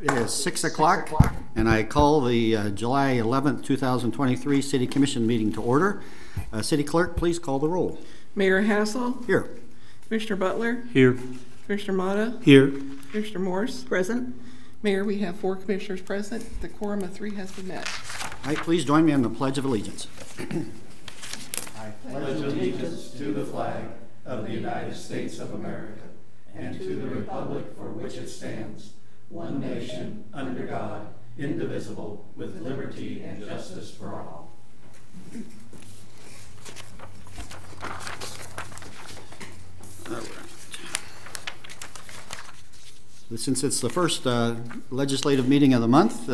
It is 6 o'clock, and I call the July 11th, 2023 City Commission meeting to order. City Clerk, please call the roll. Mayor Hassel. Here. Commissioner Butler. Here. Commissioner Mata. Here. Commissioner Morse. Present. Mayor, we have 4 commissioners present. The quorum of 3 has been met. All right, please join me in the Pledge of Allegiance. I pledge allegiance to the flag of the United States of America and to the republic for which it stands, one nation, under God, indivisible, with liberty and justice for all. All right. Since it's the first legislative meeting of the month,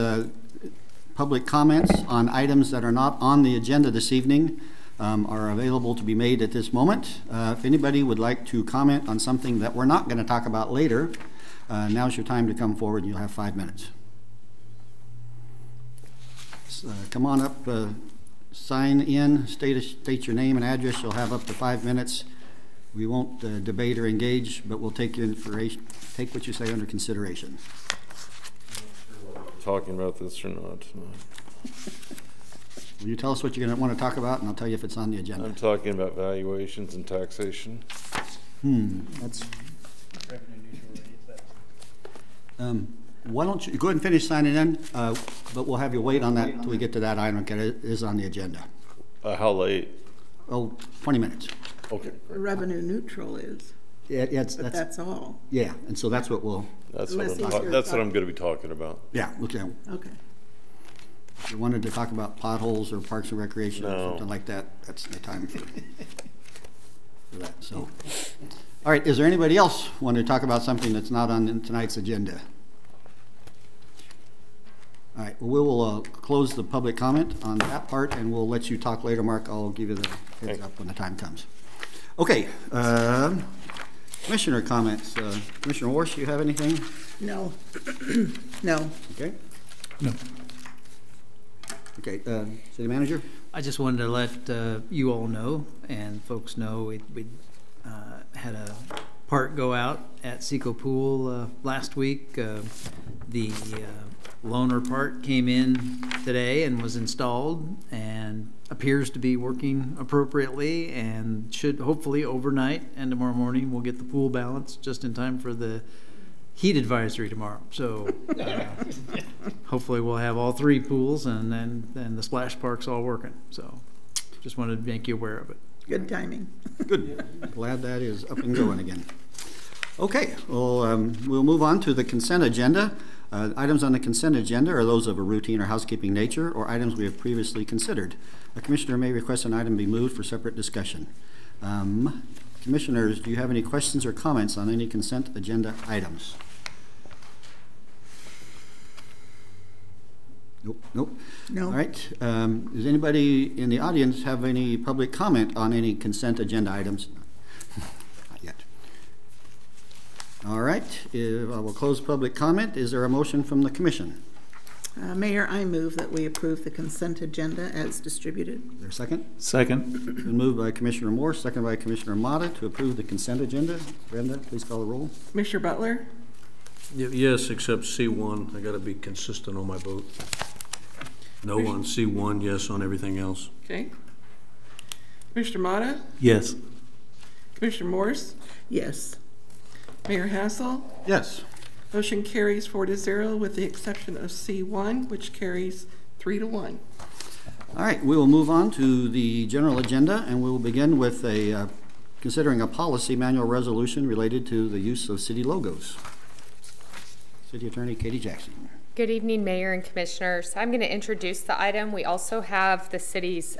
public comments on items that are not on the agenda this evening are available to be made at this moment. If anybody would like to comment on something that we're not going to talk about later, now's your time to come forward. You'll have 5 minutes. Come on up, sign in, state your name and address. You'll have up to 5 minutes. We won't debate or engage, but we'll take your information, take what you say under consideration. Talking about this or not? Will you tell us what you're going to want to talk about, and I'll tell you if it's on the agenda. I'm talking about valuations and taxation. That's. Why don't you go ahead and finish signing in, but we'll have you wait on that until we get to that item. Okay, it is on the agenda. How late? Oh, 20 minutes. Okay. Revenue neutral is. Yeah, that's all. Yeah, and so that's what we'll. That's what I'm going to be talking about. Yeah. Okay. Okay. If you wanted to talk about potholes or parks and recreation or something like that, that's the time for that. So, all right. Is there anybody else want to talk about something that's not on tonight's agenda? All right. Well, we will close the public comment on that part, and we'll let you talk later, Mark. I'll give you the heads up when the time comes. Okay. Commissioner comments. Commissioner Walsh, you have anything? No. No. Okay. No. Okay. City Manager? I just wanted to let you all know and folks know we had a part go out at Seco Pool last week. The loaner part came in today and was installed and appears to be working appropriately and should hopefully overnight and tomorrow morning we'll get the pool balanced just in time for the heat advisory tomorrow. So hopefully we'll have all 3 pools and then the splash park's all working. So just wanted to make you aware of it. Good timing. Good. Glad that is up and going again. Okay, well, we'll move on to the consent agenda. Items on the consent agenda are those of a routine or housekeeping nature or items we have previously considered. A commissioner may request an item be moved for separate discussion. Commissioners, do you have any questions or comments on any consent agenda items? Nope. Nope. No. All right. Does anybody in the audience have any public comment on any consent agenda items? Not yet. All right. I will close public comment. Is there a motion from the commission? Mayor, I move that we approve the consent agenda as distributed. Is there a second? Second. Been moved by Commissioner Moore, second by Commissioner Mata to approve the consent agenda. Brenda, please call the roll. Commissioner Butler. Yes, except C1. I got to be consistent on my vote. No on C1, yes on everything else. Okay. Commissioner Mata. Yes. Commissioner Morse. Yes. Mayor Hassel. Yes. Motion carries 4-0 with the exception of C1, which carries 3-1. All right, we will move on to the general agenda, and we will begin with considering a policy manual resolution related to the use of city logos. City Attorney Katie Jackson. Good evening, Mayor and Commissioners. I'm going to introduce the item. We also have the city's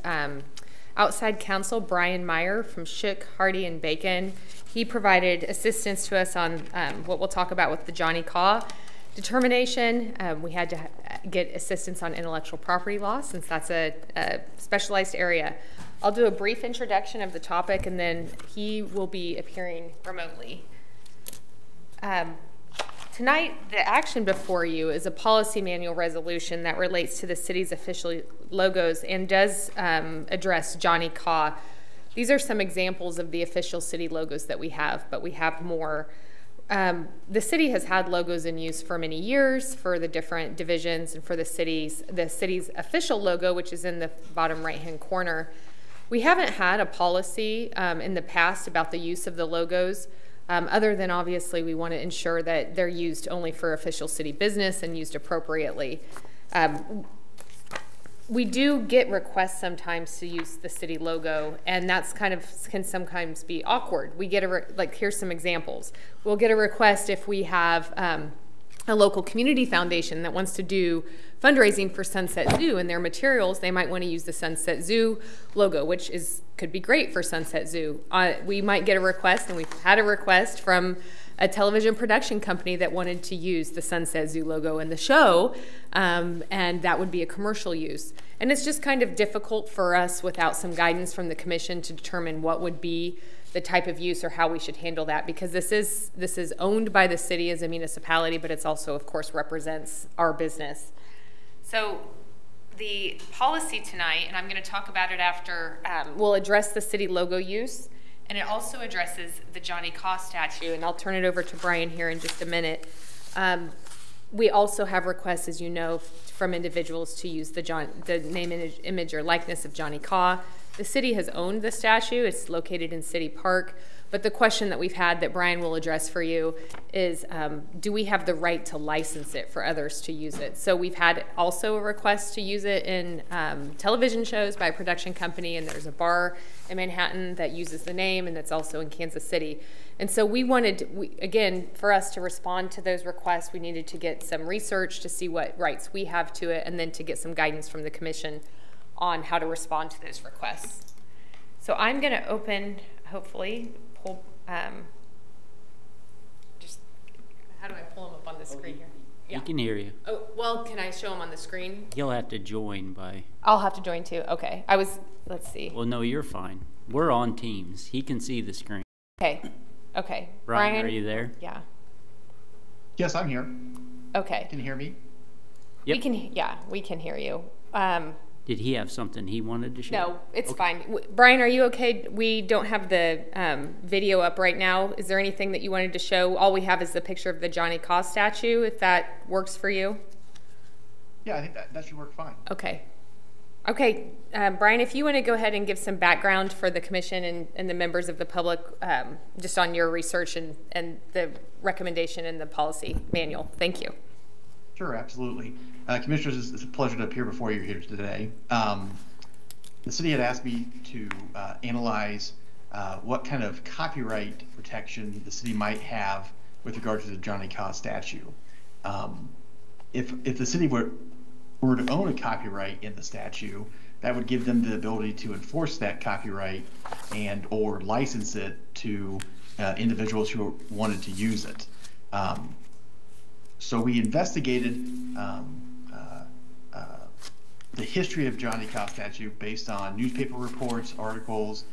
outside counsel, Brian Meyer from Shook, Hardy, and Bacon. He provided assistance to us on what we'll talk about with the Johnny Kaw determination. We had to get assistance on intellectual property law since that's a specialized area. I'll do a brief introduction of the topic and then he will be appearing remotely. Tonight, the action before you is a policy manual resolution that relates to the city's official logos and does address Johnny Kaw. These are some examples of the official city logos that we have, but we have more. The city has had logos in use for many years for the different divisions and for the city's official logo, which is in the bottom right-hand corner. We haven't had a policy in the past about the use of the logos, other than obviously we want to ensure that they're used only for official city business and used appropriately. We do get requests sometimes to use the city logo, and that's can sometimes be awkward. We get like, here's some examples. We'll get a request if we have a local community foundation that wants to do fundraising for Sunset Zoo, and their materials, they might want to use the Sunset Zoo logo, which could be great for Sunset Zoo. We might get a request, and we've had a request from a television production company that wanted to use the Sunset Zoo logo in the show, and that would be a commercial use. And it's just kind of difficult for us without some guidance from the commission to determine what would be the type of use or how we should handle that, because this is owned by the city as a municipality, but it's also, of course, represents our business. So the policy tonight, and I'm going to talk about it after, we'll address the city logo use, and it also addresses the Johnny Kaw statue, and I'll turn it over to Brian here in just a minute. We also have requests, as you know, from individuals to use the name, image, or likeness of Johnny Kaw. The city has owned the statue. It's located in City Park. But the question that we've had that Brian will address for you is, do we have the right to license it for others to use it? So we've had also a request to use it in television shows by a production company, and there's a bar in Manhattan that uses the name, and that's also in Kansas City. And so again, for us to respond to those requests, we needed to get some research to see what rights we have to it, and then to get some guidance from the commission on how to respond to those requests. So I'm going to open, hopefully, just how do I pull them up on the screen here? Yeah. He can hear you. Oh, well, can I show them on the screen? He'll have to join by. I'll have to join too. Okay. Let's see. Well, no, you're fine. We're on Teams. He can see the screen. Okay. Okay. Brian, are you there? Yeah. Yes, I'm here. Okay. Can you hear me? Yep. We can hear you. Did he have something he wanted to share? No, it's fine. Brian, are you okay? We don't have the video up right now. Is there anything that you wanted to show? All we have is the picture of the Johnny Kaw statue, if that works for you. Yeah, I think that should work fine. Okay. Okay, Brian, if you want to go ahead and give some background for the commission and the members of the public, just on your research and the recommendation in the policy manual. Thank you. Sure, absolutely. Commissioners, it's a pleasure to appear before you here today. The city had asked me to analyze what kind of copyright protection the city might have with regard to the Johnny Kaw statue. If the city were to own a copyright in the statue, that would give them the ability to enforce that copyright and or license it to individuals who wanted to use it. So we investigated the history of Johnny Kaw statue based on newspaper reports, articles,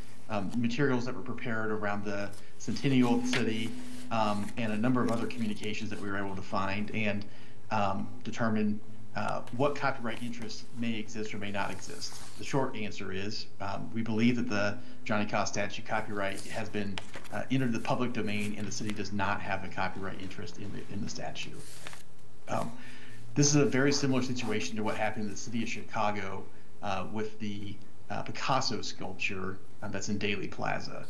materials that were prepared around the centennial of the city, and a number of other communications that we were able to find, and determine what copyright interests may exist or may not exist. The short answer is we believe that the Johnny Kaw statue copyright has been entered the public domain, and the city does not have a copyright interest in the statue. This is a very similar situation to what happened in the city of Chicago with the Picasso sculpture that's in Daley Plaza.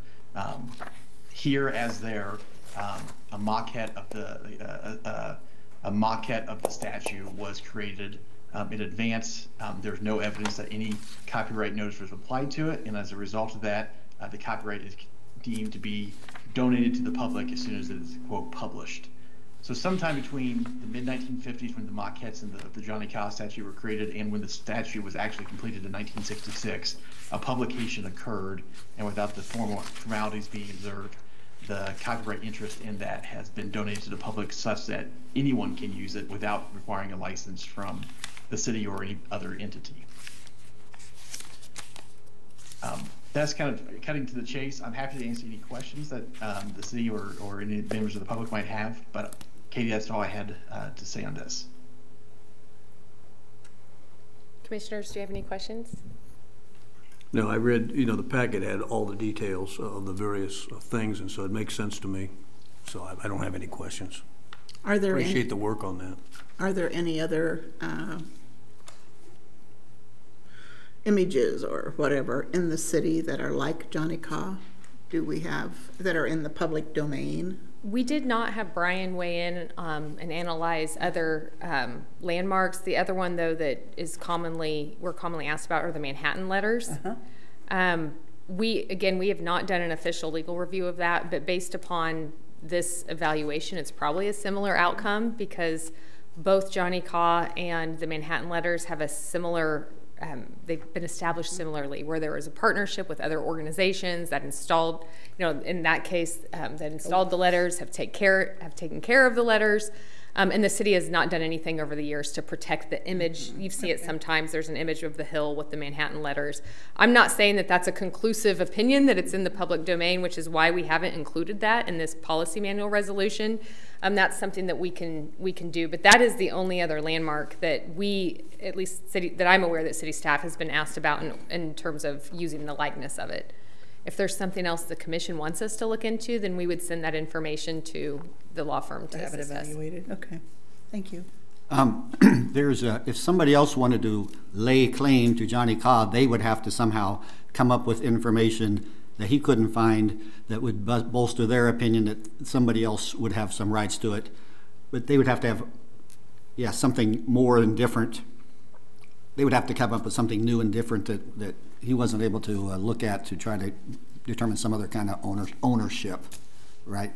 Here, as there, a maquette of the statue was created in advance. There's no evidence that any copyright notice was applied to it, and as a result of that, the copyright is deemed to be donated to the public as soon as it is, quote, published. So sometime between the mid-1950s, when the maquettes and the Johnny Kaw statue were created, and when the statue was actually completed in 1966, a publication occurred, and without the formalities being observed, the copyright interest in that has been donated to the public such that anyone can use it without requiring a license from the city or any other entity. That's kind of cutting to the chase. I'm happy to answer any questions that the city or any members of the public might have, but Katie, that's all I had to say on this. Commissioners, do you have any questions? No, I read, the packet had all the details of the various things, and so it makes sense to me. So I don't have any questions. Are there Appreciate any, the work on that. are there any other images or whatever in the city that are like Johnny Kaw? Do we have that are in the public domain? We did not have Brian weigh in and analyze other landmarks. The other one, though, that is we're commonly asked about are the Manhattan letters. We have not done an official legal review of that, but based upon this evaluation, it's probably a similar outcome because both Johnny Kaw and the Manhattan letters have a similar, they've been established similarly, where there was a partnership with other organizations that installed, in that case, that installed the letters, have taken care of the letters. And the city has not done anything over the years to protect the image. You see it sometimes. There's an image of the hill with the Manhattan letters. I'm not saying that that's a conclusive opinion, that it's in the public domain, which is why we haven't included that in this policy manual resolution. That's something that we can do. But that is the only other landmark that we, at least that I'm aware that city staff has been asked about in terms of using the likeness of it. If there's something else the commission wants us to look into, then we would send that information to the law firm to have it evaluated. Okay, thank you. If somebody else wanted to lay claim to Johnny Kaw, they would have to somehow come up with information that he couldn't find that would bolster their opinion that somebody else would have some rights to it. But they would have to have, something more and different. They would have to come up with something new and different that he wasn't able to look at to try to determine some other kind of ownership, right?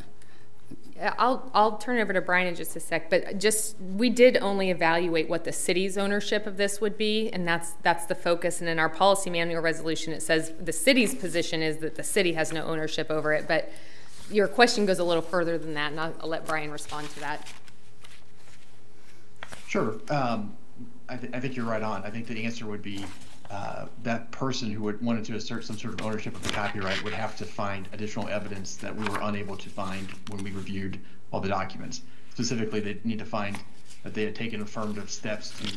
I'll turn it over to Brian in just a sec, but we did only evaluate what the city's ownership of this would be, and that's the focus. And in our policy manual resolution, it says the city's position is that the city has no ownership over it, but your question goes a little further than that, and I'll let Brian respond to that. Sure. I think you're right on. I think the answer would be that person who wanted to assert some sort of ownership of the copyright would have to find additional evidence that we were unable to find when we reviewed all the documents. Specifically, they need to find that they had taken affirmative steps to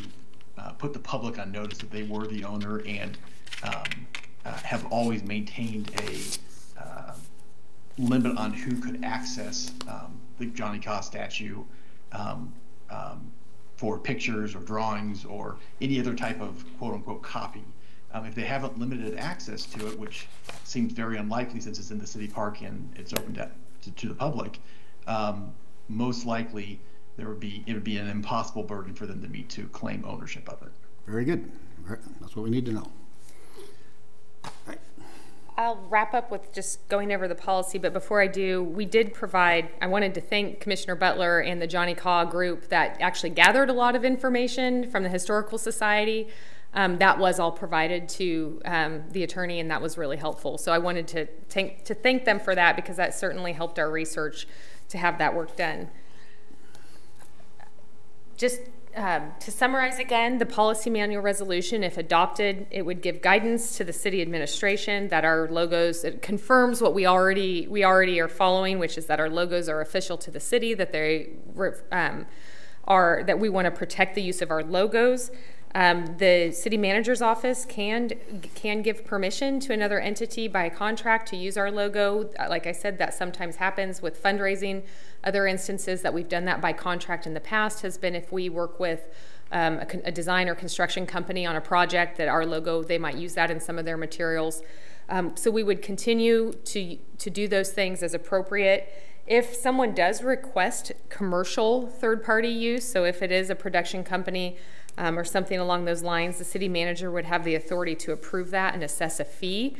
put the public on notice that they were the owner and have always maintained a limit on who could access the Johnny Kaw statue for pictures or drawings or any other type of quote-unquote copy. If they haven't limited access to it, which seems very unlikely since it's in the city park and it's open to the public, most likely it would be an impossible burden for them to meet to claim ownership of it. Very good. That's what we need to know. Right. I'll wrap up with just going over the policy, but before I do, we did provide, I wanted to thank Commissioner Butler and the Johnny Kaw group that actually gathered a lot of information from the Historical Society. That was all provided to the attorney, and that was really helpful. So I wanted to thank them for that because that certainly helped our research to have that work done. Just to summarize again, the policy manual resolution, if adopted, it would give guidance to the city administration that our logos, it confirms what we already are following, which is that our logos are official to the city, that they that we want to protect the use of our logos. The city manager's office can give permission to another entity by contract to use our logo. Like I said, that sometimes happens with fundraising. Other instances that we've done that by contract in the past has been if we work with a design or construction company on a project that our logo, they might use that in some of their materials. So we would continue to do those things as appropriate. If someone does request commercial third-party use, so if it is a production company or something along those lines, the city manager would have the authority to approve that and assess a fee.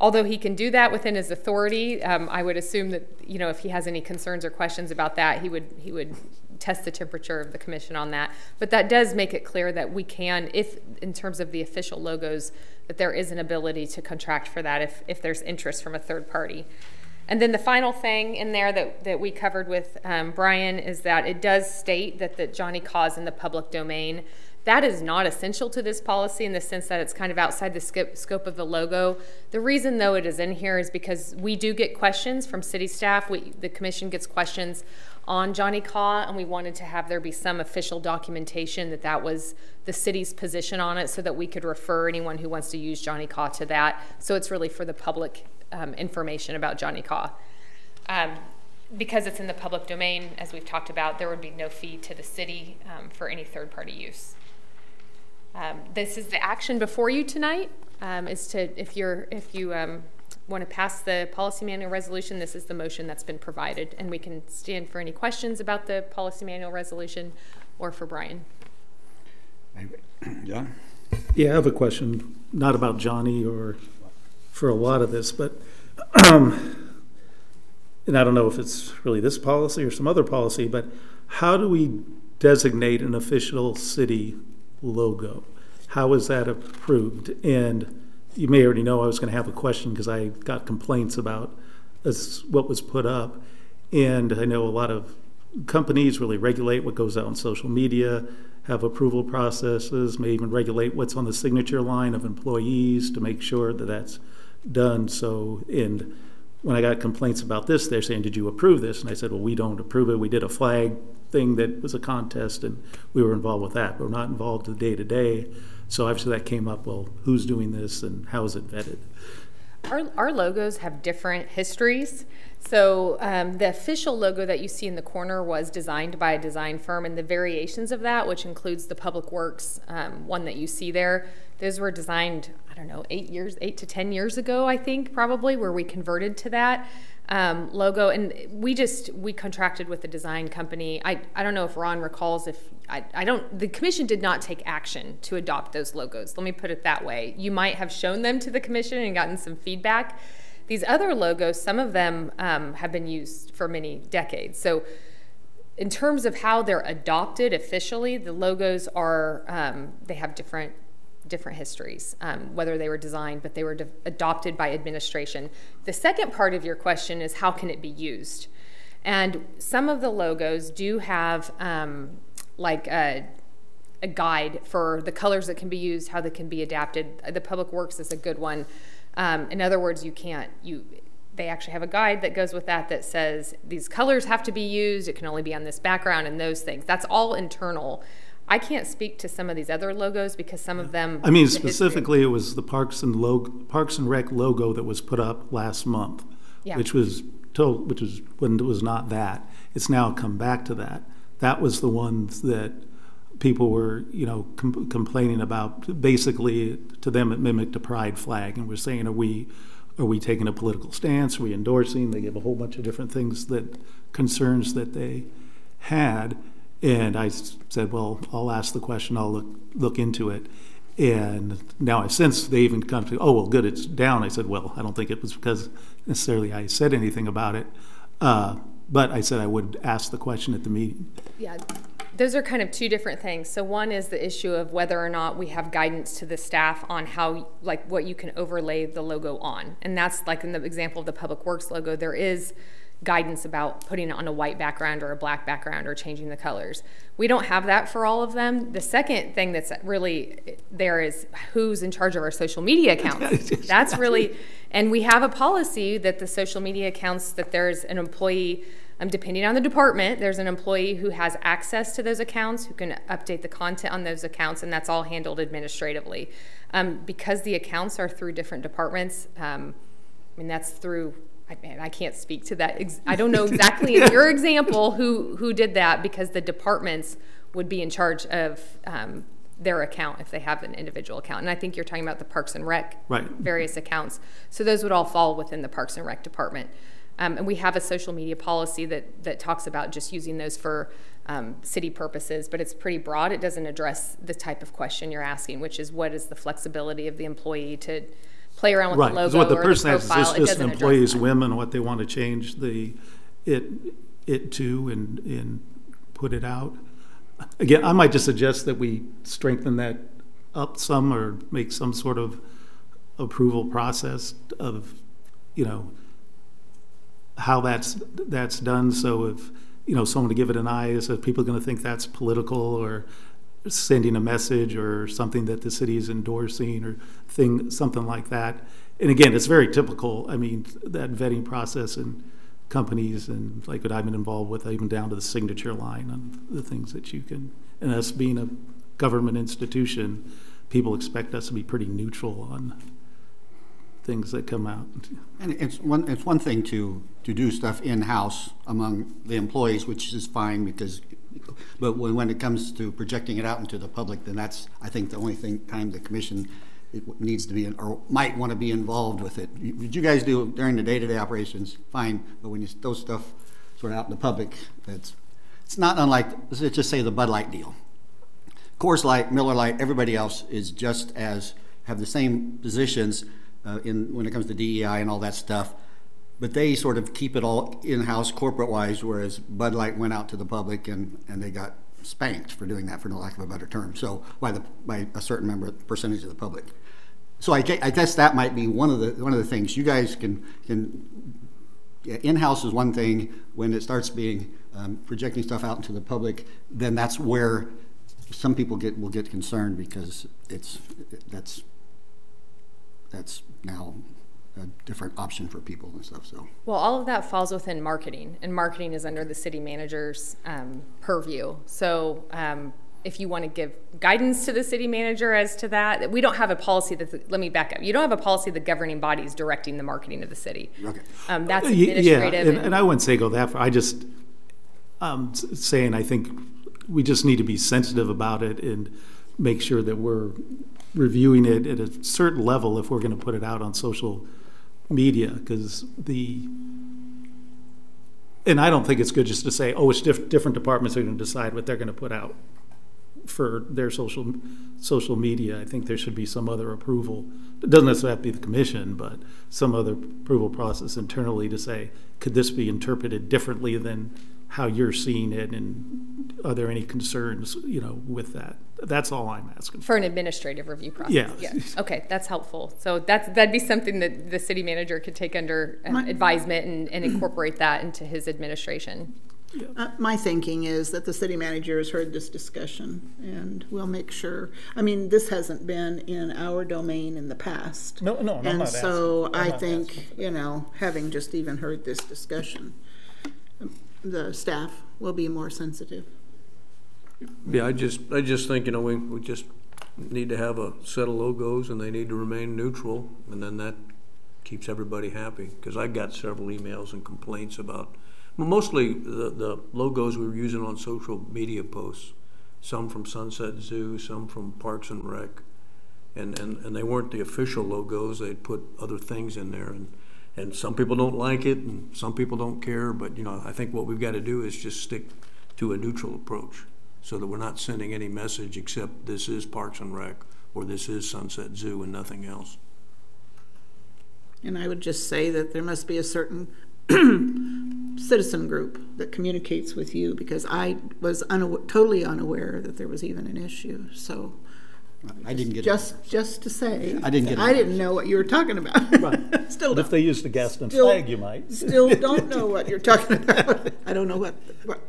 Although he can do that within his authority, I would assume that, if he has any concerns or questions about that, he would test the temperature of the commission on that. But that does make it clear that we can, if in terms of the official logos, that there is an ability to contract for that if there's interest from a third party. And then the final thing in there that we covered with Brian is that it does state that the Johnny Kaw is in the public domain. That is not essential to this policy in the sense that it's kind of outside the scope of the logo. The reason, though, it is in here is because we do get questions from city staff. The commission gets questions on Johnny Kaw, and we wanted to have there be some official documentation that was the city's position on it so that we could refer anyone who wants to use Johnny Kaw to that. So it's really for the public information about Johnny Kaw. because it's in the public domain, as we've talked about, there would be no fee to the city for any third-party use. This is the action before you tonight. Is to if you want to pass the policy manual resolution, this is the motion that's been provided, and we can stand for any questions about the policy manual resolution or for Brian. John? Yeah, I have a question, not about Johnny or for a lot of this, but and I don't know if it's really this policy or some other policy, but how do we designate an official city logo? How is that approved? And you may already know I was going to have a question because I got complaints about what was put up. And I know a lot of companies really regulate what goes out on social media, have approval processes, may even regulate what's on the signature line of employees to make sure that that's done. So, and when I got complaints about this, they're saying, did you approve this? And I said, well, we don't approve it. We did a flag thing that was a contest and we were involved with that. But we're not involved in the day-to-day. So obviously that came up, well, who's doing this and how is it vetted? Our logos have different histories. So the official logo that you see in the corner was designed by a design firm, and the variations of that, which includes the Public Works one that you see there, those were designed, I don't know, 8 to 10 years ago, I think, probably, where we converted to that logo. And we contracted with the design company. I don't know if Ron recalls if, the commission did not take action to adopt those logos. Let me put it that way. You might have shown them to the commission and gotten some feedback. These other logos, some of them have been used for many decades. So in terms of how they're adopted officially, the logos are, they have different histories, whether they were designed, but they were adopted by administration. The second part of your question is how can it be used? And some of the logos do have like a guide for the colors that can be used, how they can be adapted. The Public Works is a good one. In other words, they actually have a guide that goes with that says these colors have to be used, it can only be on this background and those things. That's all internal. I can't speak to some of these other logos because some of them... I mean, specifically, it was the Parks and Rec logo that was put up last month, yeah. which was when it was not that. It's now come back to that. That was the ones that people were, complaining about. Basically, to them, it mimicked a pride flag, and we're saying, are we taking a political stance? Are we endorsing? They give a whole bunch of different things concerns that they had. And I said, well, I'll ask the question, I'll look into it. And now since they even come to, oh, well, good, it's down. I said, well, I don't think it was because necessarily I said anything about it. But I said I would ask the question at the meeting. Yeah, those are kind of two different things. So one is the issue of whether or not we have guidance to the staff on how, like, what you can overlay the logo on. And that's like in the example of the Public Works logo, there is guidance about putting it on a white background or a black background or changing the colors. We don't have that for all of them. The second thing that's really there is who's in charge of our social media accounts. That's really, and we have a policy that the social media accounts, that there's an employee, depending on the department, there's an employee who has access to those accounts, who can update the content on those accounts, and that's all handled administratively. Because the accounts are through different departments, that's through, I can't speak to that. I don't know exactly in your example who did that, because the departments would be in charge of their account if they have an individual account. And I think you're talking about the Parks and Rec, right, various accounts. So those would all fall within the Parks and Rec department. And we have a social media policy that talks about just using those for city purposes, but it's pretty broad. It doesn't address the type of question you're asking, which is what is the flexibility of the employee to play around with the logo what the or person the has profile. is just an employee's whim and what they want to change it to and put it out. Again, I might just suggest that we strengthen that up some or make some sort of approval process of, how that's done. So if, someone to give it an eye, is if people are going to think that's political or sending a message or something that the city is endorsing or something like that. And again, it's very typical. I mean, that vetting process in companies and like what I've been involved with, even down to the signature line and the things that you can, and us being a government institution, people expect us to be pretty neutral on things that come out. And it's one thing to do stuff in-house among the employees, which is fine but when it comes to projecting it out into the public, then that's, I think, the only time the commission needs to be or might want to be involved with it. What you guys do during the day-to-day operations, fine, but when you throw stuff sort of out in the public, it's not unlike, let's just say, the Bud Light deal. Coors Light, Miller Light, everybody else is just as, have the same positions when it comes to DEI and all that stuff, but they sort of keep it all in-house corporate-wise, whereas Bud Light went out to the public and they got spanked for doing that, for no lack of a better term, so by a certain percentage of the public. So I guess that might be one of the things you guys can in-house is one thing. When it starts being projecting stuff out into the public, then that's where some people will get concerned, because that's now a different option for people and stuff. So, well, all of that falls within marketing, and marketing is under the city manager's purview. So if you want to give guidance to the city manager as to that, we don't have a policy that, let me back up. You don't have a policy the governing body is directing the marketing of the city. Okay. That's administrative. Yeah, and I wouldn't say go that far. I just saying I think we just need to be sensitive about it and make sure that we're reviewing it at a certain level if we're going to put it out on social media, because and I don't think it's good just to say, oh, it's different departments are going to decide what they're going to put out for their social media. I think there should be some other approval. It doesn't necessarily have to be the commission, but some other approval process internally to say, could this be interpreted differently than how you're seeing it, and are there any concerns, with that? That's all I'm asking for an administrative review process. Yeah. Okay, that's helpful. So that'd be something that the city manager could take under advisement and incorporate that into his administration. Yeah. My thinking is that the city manager has heard this discussion, and we'll make sure. I mean, this hasn't been in our domain in the past. No, and so I think, having just even heard this discussion, the staff will be more sensitive. Yeah, I just think, we just need to have a set of logos, and they need to remain neutral, and then that keeps everybody happy. Because I got several emails and complaints about, mostly the logos we were using on social media posts, some from Sunset Zoo, some from Parks and Rec, and they weren't the official logos. They'd put other things in there, and some people don't like it, and some people don't care. But I think what we've got to do is just stick to a neutral approach, so that we're not sending any message except this is Parks and Rec or this is Sunset Zoo and nothing else. And I would just say that there must be a certain citizen group that communicates with you, because I was totally unaware that there was even an issue. So I didn't get just to say I didn't know what you were talking about. Right. Still, if they use the Gaston flag, you might. Still don't know what you're talking about. I don't know what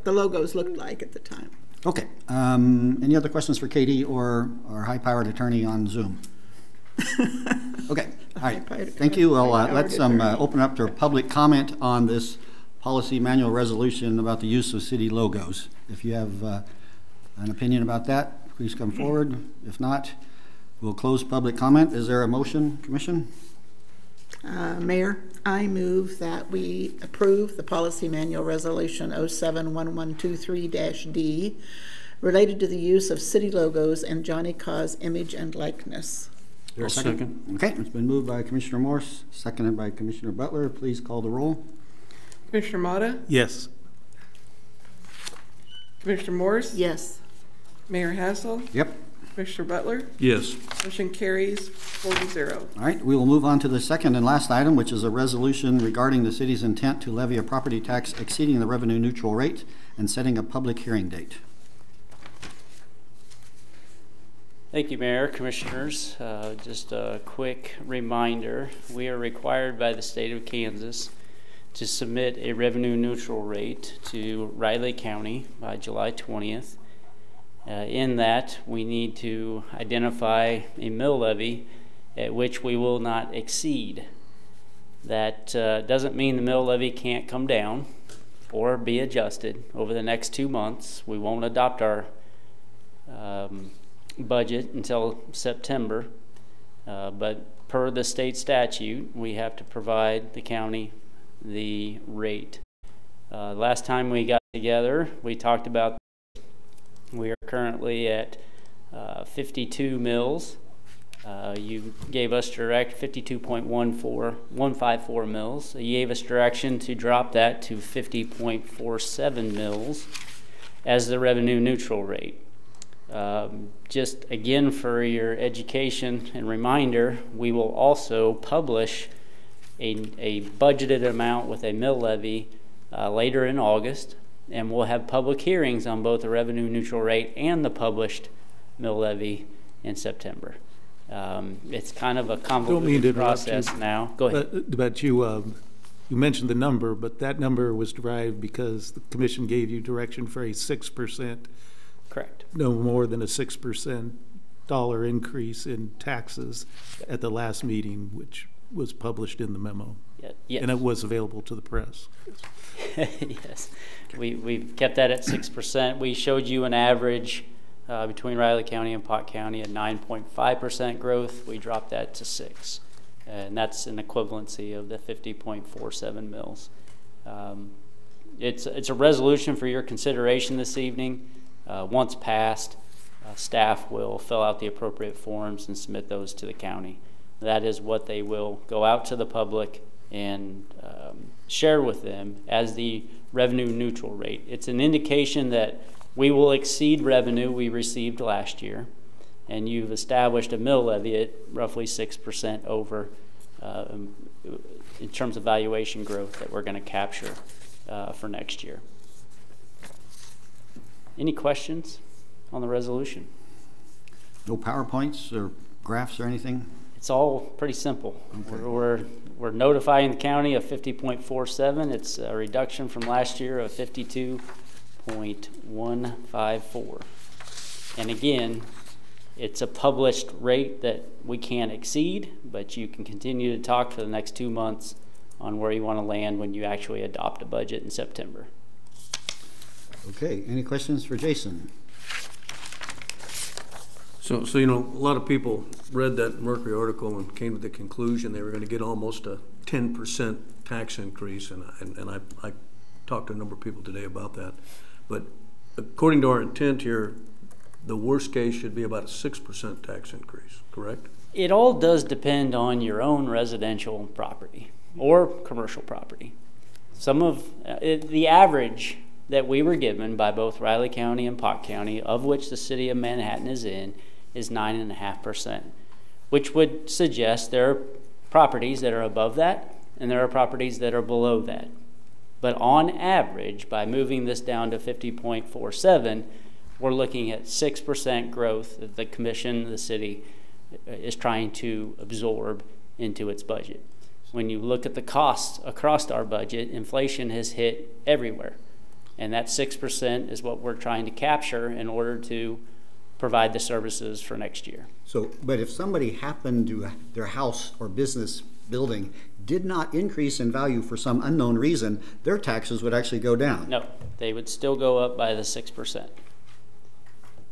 the logos looked like at the time. Okay. Any other questions for Katie or our high-powered attorney on Zoom? Okay. All right. Thank you. Well, let's open up to public comment on this policy manual resolution about the use of city logos. If you have an opinion about that, please come forward. If not, we'll close public comment. Is there a motion, Commission? Mayor, I move that we approve the policy manual resolution 071123-D related to the use of city logos and Johnny Kaw's image and likeness. There a second? Okay, it's been moved by Commissioner Morse, seconded by Commissioner Butler. Please call the roll. Commissioner Motta? Yes. Commissioner Morse? Yes. Mayor Hassel? Yep. Commissioner Butler? Yes. Motion carries 4-0. All right, we will move on to the second and last item, which is a resolution regarding the city's intent to levy a property tax exceeding the revenue neutral rate and setting a public hearing date. Thank you, Mayor, Commissioners. Just a quick reminder, we are required by the state of Kansas to submit a revenue neutral rate to Riley County by July 20th. In that, we need to identify a mill levy at which we will not exceed. That doesn't mean the mill levy can't come down or be adjusted over the next 2 months. We won't adopt our budget until September, but per the state statute, we have to provide the county the rate. Last time we got together, we talked about we are currently at 52 mills. You gave us direct 52.154 mills. You gave us direction to drop that to 50.47 mills as the revenue neutral rate. Just again for your education and reminder, we will also publish a budgeted amount with a mill levy later in August, and we'll have public hearings on both the revenue neutral rate and the published mill levy in September. It's kind of a convoluted process now. Go ahead. But you mentioned the number, but that number was derived because the commission gave you direction for a 6%. Correct. No more than a 6% dollar increase in taxes at the last meeting, which was published in the memo. Yes. And it was available to the press. Yes. We've kept that at 6%. We showed you an average between Riley County and Pot County at 9.5% growth. We dropped that to 6%. And that's an equivalency of the 50.47 mills. It's a resolution for your consideration this evening. Once passed, staff will fill out the appropriate forms and submit those to the county. That is what they will go out to the public and share with them as the revenue neutral rate. It's an indication that we will exceed revenue we received last year, and you've established a mill levy at roughly 6% over in terms of valuation growth that we're going to capture for next year. Any questions on the resolution? No PowerPoints or graphs or anything? It's all pretty simple. Okay. We're notifying the county of 50.47. It's a reduction from last year of 52.154. And again, it's a published rate that we can't exceed, but you can continue to talk for the next 2 months on where you want to land when you actually adopt a budget in September. Okay, any questions for Jason? So you know, a lot of people read that Mercury article and came to the conclusion they were going to get almost a 10% tax increase, and I talked to a number of people today about that. But according to our intent here, the worst case should be about a 6% tax increase, correct? It all does depend on your own residential property or commercial property. Some of the average that we were given by both Riley County and Pot County, of which the city of Manhattan is in, is 9.5%, which would suggest there are properties that are above that and there are properties that are below that. But on average, by moving this down to 50.47, we're looking at 6% growth that the commission, the city, is trying to absorb into its budget. When you look at the costs across our budget, inflation has hit everywhere. And that 6% is what we're trying to capture in order to provide the services for next year. So, but if somebody happened to, their house or business building did not increase in value for some unknown reason, their taxes would actually go down. No, they would still go up by the 6%.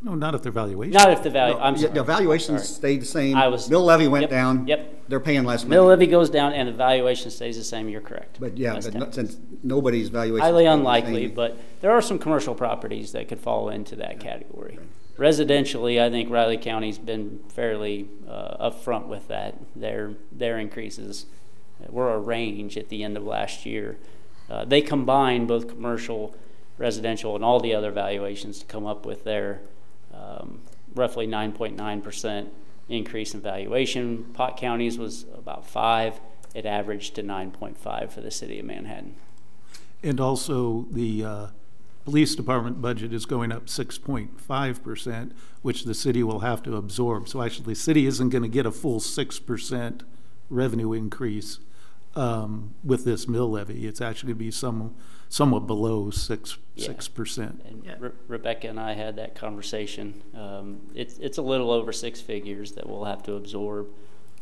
No, not if their valuation. Not if the value, No, I'm sorry. the valuations stayed the same. I Mill levy went yep, down. Yep. They're paying less money. Mill levy goes down and the valuation stays the same. You're correct. But yeah, Less but tax. since nobody's valuation Highly stayed the unlikely, same. but there are some commercial properties that could fall into that category. Residentially, I think Riley County's been fairly upfront with that. Their increases were a range at the end of last year. They combined both commercial, residential, and all the other valuations to come up with their roughly 9.9% increase in valuation. Pot County's was about 5. It averaged to 9.5 for the city of Manhattan. And also the police department budget is going up 6.5%, which the city will have to absorb. So actually the city isn't going to get a full 6% revenue increase with this mill levy. It's actually going to be somewhat below 6%. And Rebecca and I had that conversation. It's a little over 6 figures that we'll have to absorb,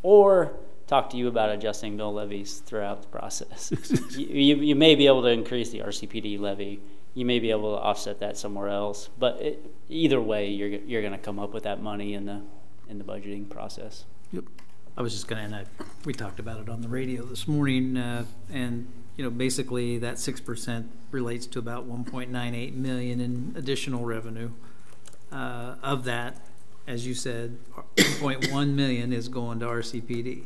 or talk to you about adjusting mill levies throughout the process. you may be able to increase the RCPD levy. You may be able to offset that somewhere else, but either way, you're going to come up with that money in the budgeting process. Yep. I was just going to, we talked about it on the radio this morning, and basically that 6% relates to about 1.98 million in additional revenue. Of that, as you said, 1.1 million is going to RCPD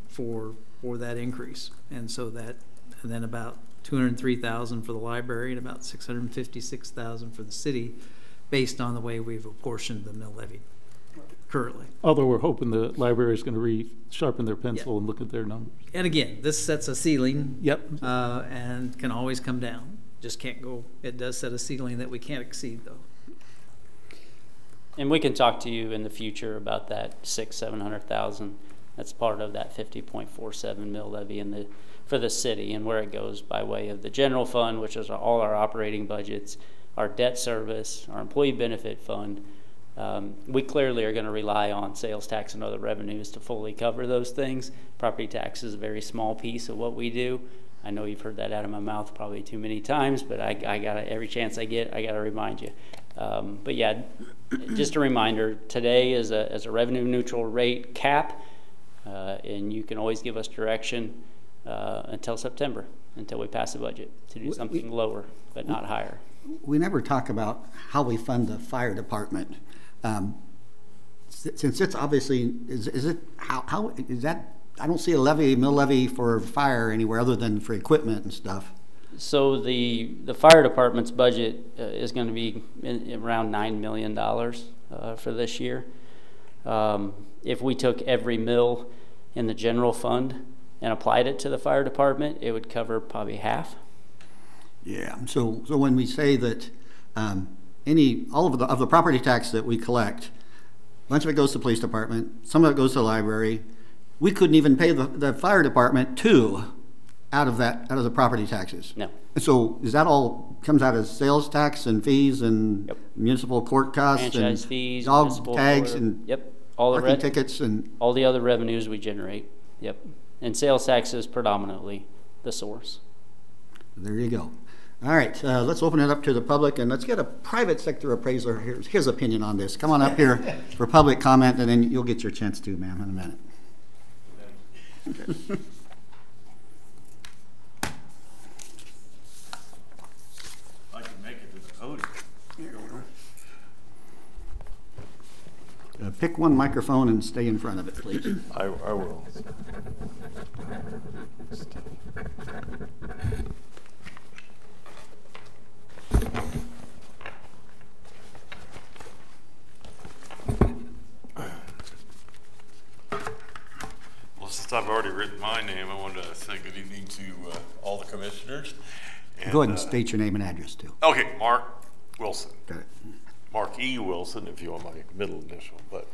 for that increase, and so and then about 203,000 for the library and about 656,000 for the city, based on the way we've apportioned the mill levy currently. Although we're hoping the library is going to sharpen their pencil and look at their numbers. And again, this sets a ceiling. Yep. And can always come down. Just can't go. It does set a ceiling that we can't exceed, though. And we can talk to you in the future about that 700,000. That's part of that 50.47 mill levy for the city, and where it goes by way of the general fund, which is all our operating budgets, our debt service, our employee benefit fund. We clearly are going to rely on sales tax and other revenues to fully cover those things. Property tax is a very small piece of what we do. I know you've heard that out of my mouth probably too many times, but I got every chance I get, I got to remind you. But yeah, just a reminder, today is a revenue neutral rate cap, and you can always give us direction until September, until we pass the budget, to do something lower, but not higher. We never talk about how we fund the fire department. Since it's obviously, is it, how is that, I don't see a mill levy for fire anywhere other than for equipment and stuff. So the fire department's budget is going to be around $9 million for this year. If we took every mill in the general fund and applied it to the fire department, it would cover probably half. Yeah, so when we say that all of the property tax that we collect, a bunch of it goes to the police department, some of it goes to the library, we couldn't even pay the fire department out of the property taxes. No. So is that all comes out as sales tax and fees and Yep. municipal court costs Franchise and fees, dog municipal tags court, and yep, all the parking tickets and all the other revenues we generate. Yep, and sales tax is predominantly the source. there you go. All right, let's open it up to the public, and let's get a private sector appraiser. Here's his opinion on this. Come on up here for public comment, and then you'll get your chance too, ma'am, in a minute. Okay. I can make it to the podium. Pick one microphone and stay in front of it, please. I will. Well, since I've already written my name, I wanted to say good evening to all the commissioners. And, Go ahead and state your name and address, too. Okay, Mark Wilson. Got it. Mark E. Wilson, if you want my middle initial. But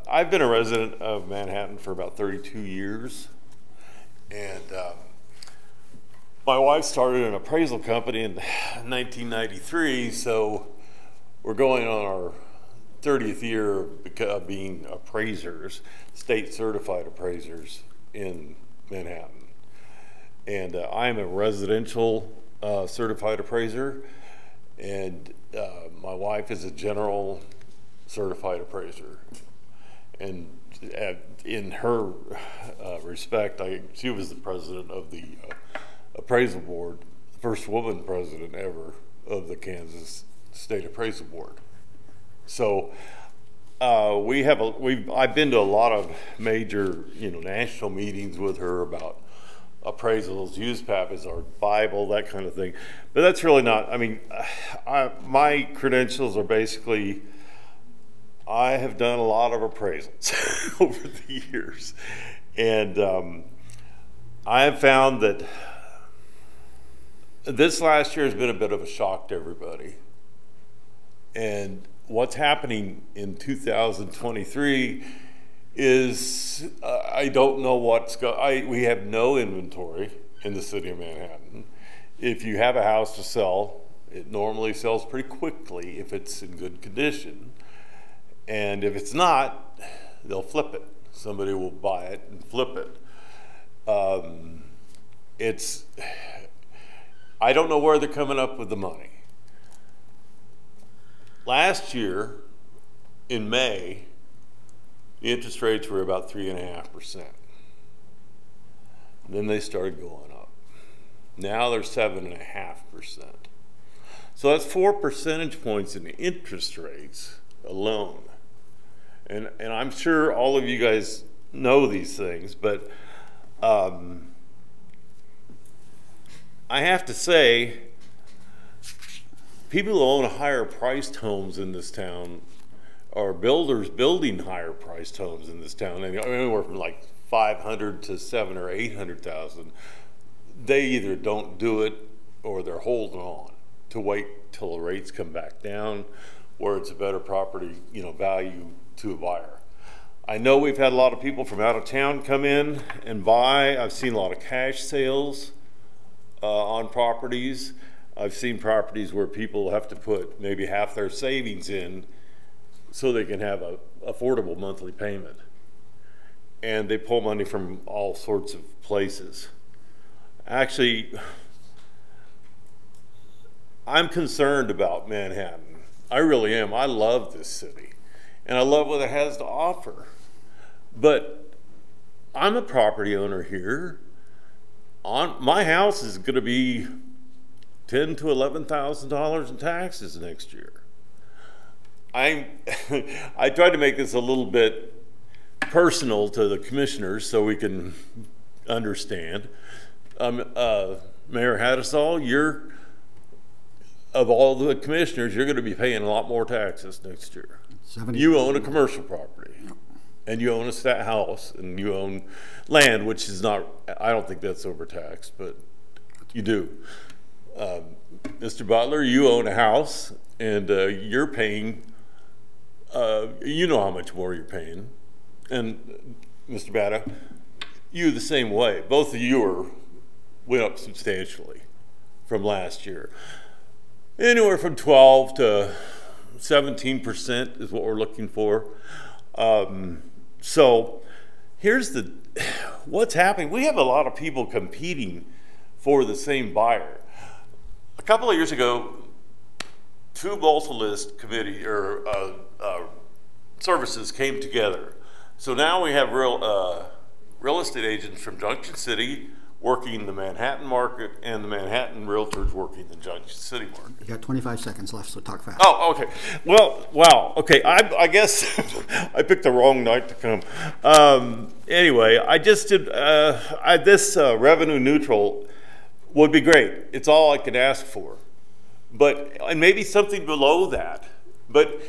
I've been a resident of Manhattan for about 32 years. And my wife started an appraisal company in 1993, so we're going on our 30th year of being appraisers, state certified appraisers in Manhattan. And I'm a residential certified appraiser, and my wife is a general certified appraiser. And in her respect, she was the president of the appraisal board, first woman president ever of the Kansas State Appraisal Board. So I've been to a lot of major, national meetings with her about appraisals. USPAP is our Bible, that kind of thing. But that's really not, my credentials are basically, I have done a lot of appraisals over the years. And I have found that this last year has been a bit of a shock to everybody. And what's happening in 2023 is I don't know we have no inventory in the city of Manhattan. If you have a house to sell, it normally sells pretty quickly if it's in good condition. And if it's not, they'll flip it. Somebody will buy it and flip it. I don't know where they're coming up with the money. Last year, in May, the interest rates were about 3.5%. Then they started going up. Now they're 7.5%. So that's 4 percentage points in the interest rates alone. And I'm sure all of you guys know these things, but I have to say, people who own higher priced homes in this town, or builders building higher priced homes in this town, anywhere from like 500 to 700 or 800,000, they either don't do it or they're holding on to wait till the rates come back down, where it's a better property, value to a buyer. I know we've had a lot of people from out of town come in and buy. I've seen a lot of cash sales on properties. I've seen properties where people have to put maybe half their savings in so they can have an affordable monthly payment. And they pull money from all sorts of places. Actually, I'm concerned about Manhattan. I really am. I love this city, and I love what it has to offer. But I'm a property owner here. My house is going to be $10,000 to $11,000 in taxes next year. I tried to make this a little bit personal to the commissioners so we can understand. Mayor Hattasol, of all the commissioners, you're going to be paying a lot more taxes next year. You own a commercial property, and you own a house, and you own land, which is not, I don't think that's overtaxed, but you do. Mr. Butler, you own a house, and you're paying, you know how much more you're paying. And Mr. Batta, you the same way. Both of you went up substantially from last year. Anywhere from 12 to 17% is what we're looking for. So here's what's happening. We have a lot of people competing for the same buyer. A couple of years ago, two multi-list committee or services came together. So now we have real estate agents from Junction City working the Manhattan market, and the Manhattan realtors working the Junction City market. You got 25 seconds left, so talk fast. Oh, okay. Well, wow. Okay, I guess I picked the wrong night to come. Anyway, I just did, this revenue neutral would be great. It's all I could ask for. And maybe something below that. But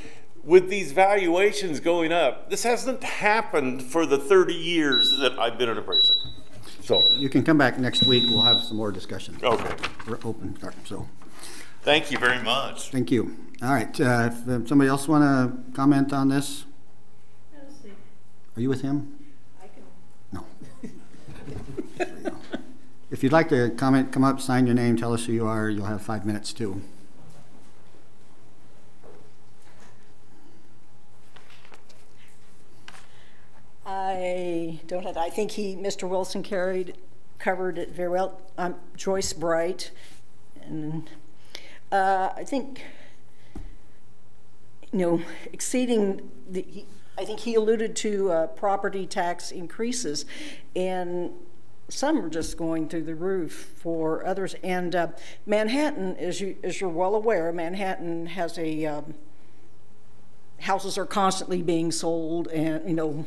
with these valuations going up, this hasn't happened for the 30 years that I've been an appraiser. So you can come back next week. We'll have some more discussion. Okay. We're open. So thank you very much. Thank you. All right. If somebody else want to comment on this? Are you with him? I can. No. If you'd like to comment, come up, sign your name, tell us who you are. You'll have 5 minutes too. I don't have, I think Mr. Wilson covered it very well. Joyce Bright, and I think, exceeding I think he alluded to property tax increases, and some are just going through the roof for others. And Manhattan, as you're well aware, Manhattan has houses are constantly being sold and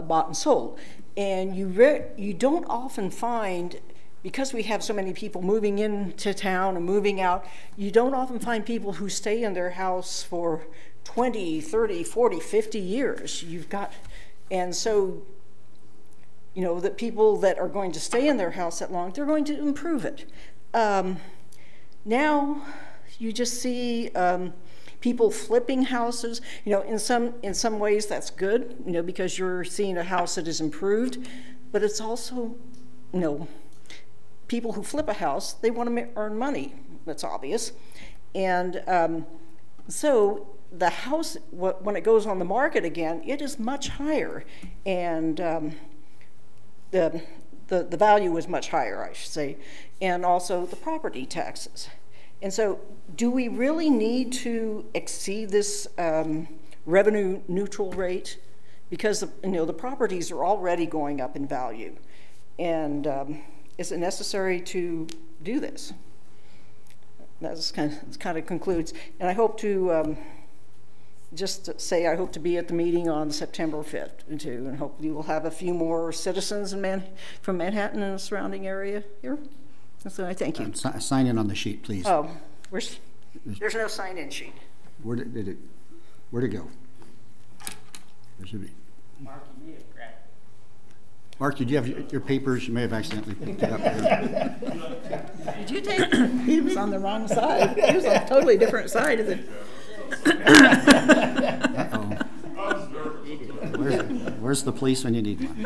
bought and sold, and you don't often find, because we have so many people moving into town and moving out, you don't often find people who stay in their house for 20, 30, 40, 50 years. And so, the people that are going to stay in their house that long, they're going to improve it. Now, you just see people flipping houses. In some ways that's good, because you're seeing a house that is improved, but it's also, people who flip a house, they want to earn money. That's obvious. And so the house, when it goes on the market again, it is much higher, and the value is much higher, I should say, and also the property taxes. And so, do we really need to exceed this revenue neutral rate? because the properties are already going up in value. And is it necessary to do this? That's kind of concludes. And I hope to just say I hope to be at the meeting on September 5th and hope you will have a few more citizens from Manhattan and the surrounding area here. So I thank you. Sign in on the sheet, please. Oh, there's no sign-in sheet. Where'd it go? There should be. Mark, you may have grabbed it. Mark, did you have your papers? You may have accidentally picked it up there. Did you take it? He was on the wrong side. He was on a totally different side of the. Uh-oh. Where's the police when you need one?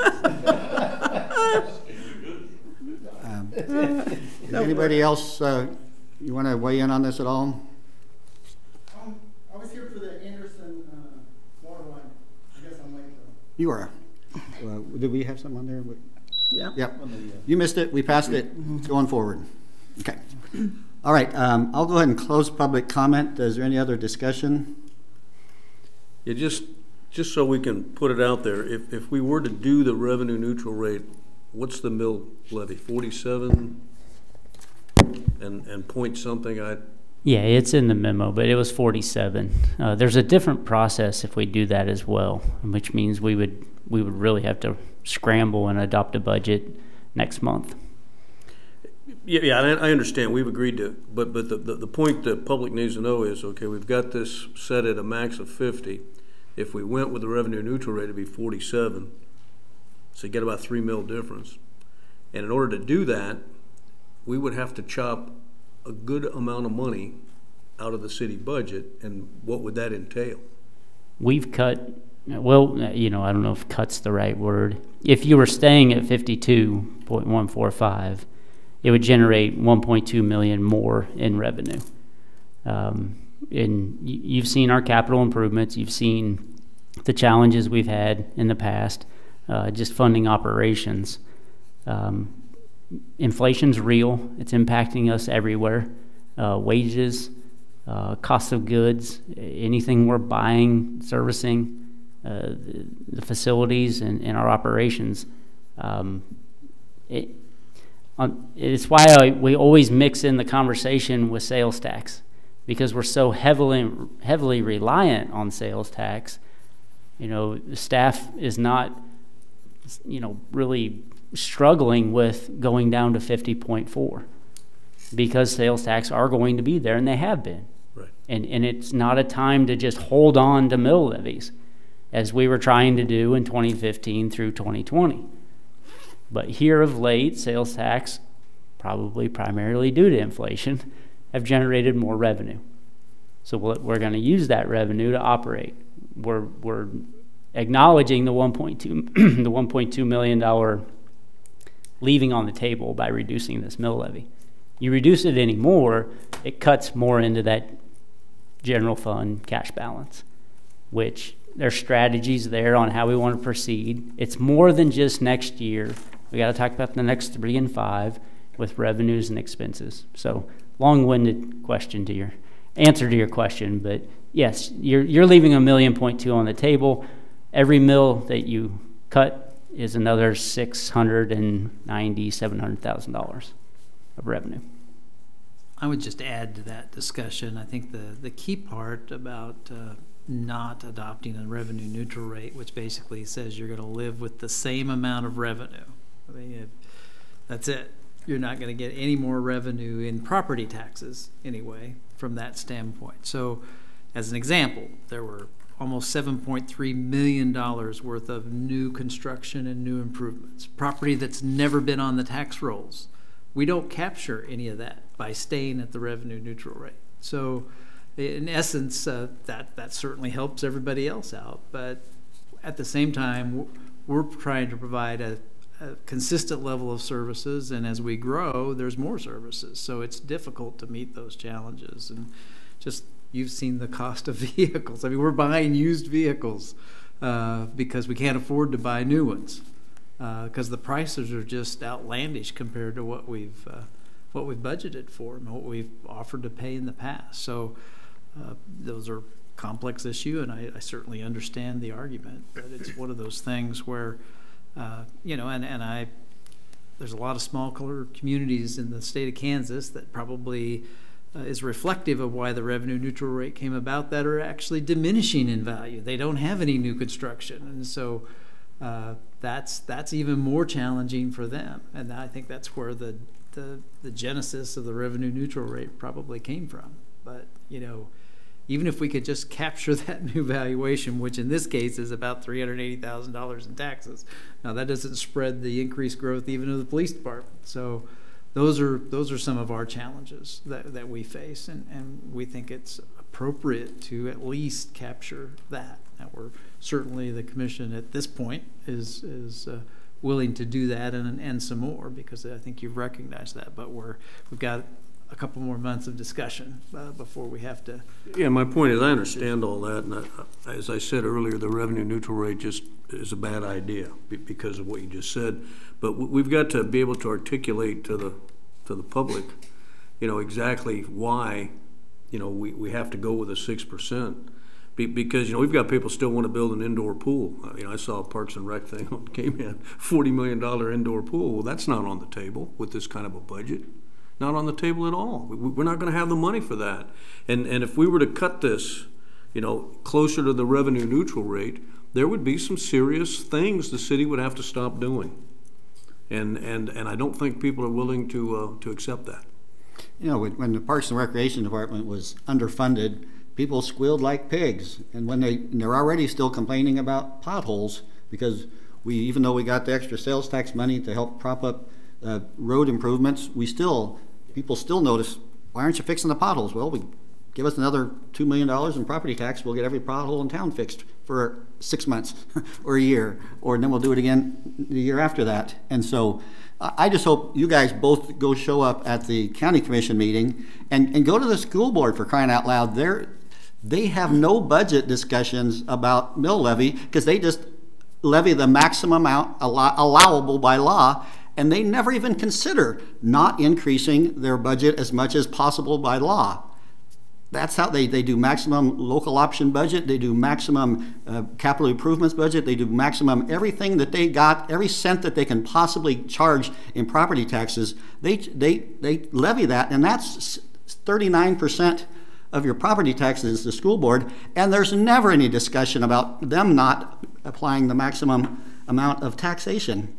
Is anybody else you want to weigh in on this at all? I was here for the Anderson water line. I guess I'm late though. You are. Did we have something on there? Yeah. Yep. You missed it. We passed it. It's going forward. Okay. All right. I'll go ahead and close public comment. Is there any other discussion? Yeah, just so we can put it out there, if we were to do the revenue neutral rate, what's the mill levy? 47 and point something? Yeah, it's in the memo, but it was 47. There's a different process if we do that as well, which means we would really have to scramble and adopt a budget next month. Yeah, I understand. We've agreed to, but the point that public needs to know is, okay, we've got this set at a max of 50. If we went with the revenue neutral rate, it'd be 47. So you get about 3 mil difference. And in order to do that, we would have to chop a good amount of money out of the city budget. And what would that entail? We've cut, well, I don't know if cut's the right word. If you were staying at 52.145, it would generate 1.2 million more in revenue. And you've seen our capital improvements. You've seen the challenges we've had in the past, just funding operations. Inflation's real. It's impacting us everywhere. Wages, cost of goods, anything we're buying, servicing, the facilities and our operations. It's why we always mix in the conversation with sales tax, because we're so heavily reliant on sales tax. The staff is not, really struggling with going down to 50.4 because sales tax are going to be there, and they have been. Right. And it's not a time to just hold on to mill levies, as we were trying to do in 2015 through 2020. But here of late, sales tax, probably primarily due to inflation, have generated more revenue. So we're going to use that revenue to operate. We're acknowledging the $1.2 million leaving on the table by reducing this mill levy. You reduce it any more, it cuts more into that general fund cash balance, which there's strategies there on how we want to proceed. It's more than just next year. We got to talk about the next 3 and 5 with revenues and expenses. So long-winded answer to your question, but yes, you're leaving $1.2 million on the table. Every mill that you cut is another $700,000 of revenue. I would just add to that discussion. I think the key part about not adopting a revenue neutral rate, which basically says you're going to live with the same amount of revenue. I mean, that's it. You're not going to get any more revenue in property taxes anyway from that standpoint. So as an example, there were almost $7.3 million worth of new construction and new improvements. Property that's never been on the tax rolls. We don't capture any of that by staying at the revenue neutral rate. So in essence, that certainly helps everybody else out. But at the same time, we're trying to provide a consistent level of services, and as we grow, there's more services. So it's difficult to meet those challenges. And just, you've seen the cost of vehicles. I mean, we're buying used vehicles because we can't afford to buy new ones because the prices are just outlandish compared to what we've budgeted for and what we've offered to pay in the past. So those are complex issue, and I certainly understand the argument, but it's one of those things where, you know, and there's a lot of smaller communities in the state of Kansas that probably is reflective of why the revenue neutral rate came about that are actually diminishing in value. They don't have any new construction, and so that's even more challenging for them. And I think that's where the genesis of the revenue neutral rate probably came from. But you know, even if we could just capture that new valuation, which in this case is about $380,000 in taxes, now that doesn't spread the increased growth even of the police department. So those are some of our challenges that we face, and we think it's appropriate to at least capture that. And we're certainly, the commission at this point is willing to do that and some more, because I think you've recognized that. But we've got a couple more months of discussion before we have to. Yeah, my point is I understand all that, and as I said earlier, the revenue neutral rate just is a bad idea because of what you just said. But we've got to be able to articulate to the public, you know, exactly why, you know, we have to go with a 6%. Because, you know, we've got people still want to build an indoor pool. You know, I saw a Parks and Rec thing on came in, $40 million indoor pool. Well, that's not on the table with this kind of a budget. Not on the table at all. We're not going to have the money for that. And if we were to cut this, you know, closer to the revenue neutral rate, there would be some serious things the city would have to stop doing. And I don't think people are willing to accept that. You know, when the Parks and Recreation Department was underfunded, people squealed like pigs. And when they're already still complaining about potholes, because even though we got the extra sales tax money to help prop up road improvements, people still notice, why aren't you fixing the potholes? Well, give us another $2 million in property tax, we'll get every pothole in town fixed for 6 months or a year, or then we'll do it again the year after that. And so I just hope you guys both go show up at the county commission meeting and go to the school board, for crying out loud. They have no budget discussions about mill levy, because they just levy the maximum amount allowable by law, and they never even consider not increasing their budget as much as possible by law. That's how they do maximum local option budget, they do maximum capital improvements budget, they do maximum everything that they got, every cent that they can possibly charge in property taxes, they levy that, and that's 39% of your property taxes, the school board, and there's never any discussion about them not applying the maximum amount of taxation.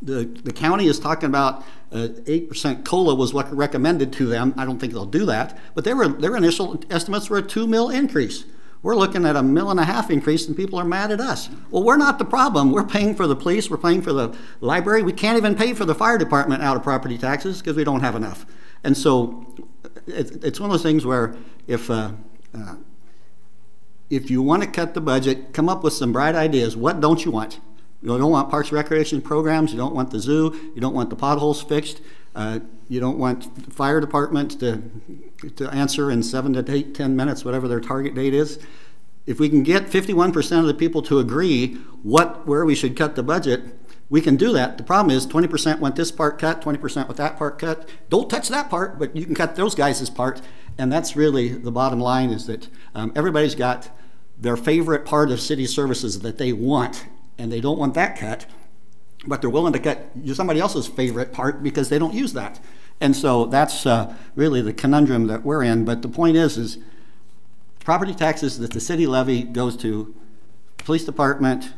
The county is talking about 8% COLA was what recommended to them. I don't think they'll do that, but their initial estimates were a 2 mil increase. We're looking at a $1.5 million increase, and people are mad at us. Well, we're not the problem. We're paying for the police, we're paying for the library. We can't even pay for the fire department out of property taxes because we don't have enough. And so it's one of those things where if you want to cut the budget, come up with some bright ideas. What don't you want? You don't want parks and recreation programs, you don't want the zoo, you don't want the potholes fixed, you don't want the fire department to answer in 7 to 10 minutes, whatever their target date is. If we can get 51% of the people to agree where we should cut the budget, we can do that. The problem is 20% want this part cut, 20% want that part cut. Don't touch that part, but you can cut those guys' part. And that's really the bottom line, is that everybody's got their favorite part of city services that they want, and they don't want that cut, but they're willing to cut somebody else's favorite part because they don't use that. And so that's really the conundrum that we're in. But the point is property taxes that the city levy goes to police department,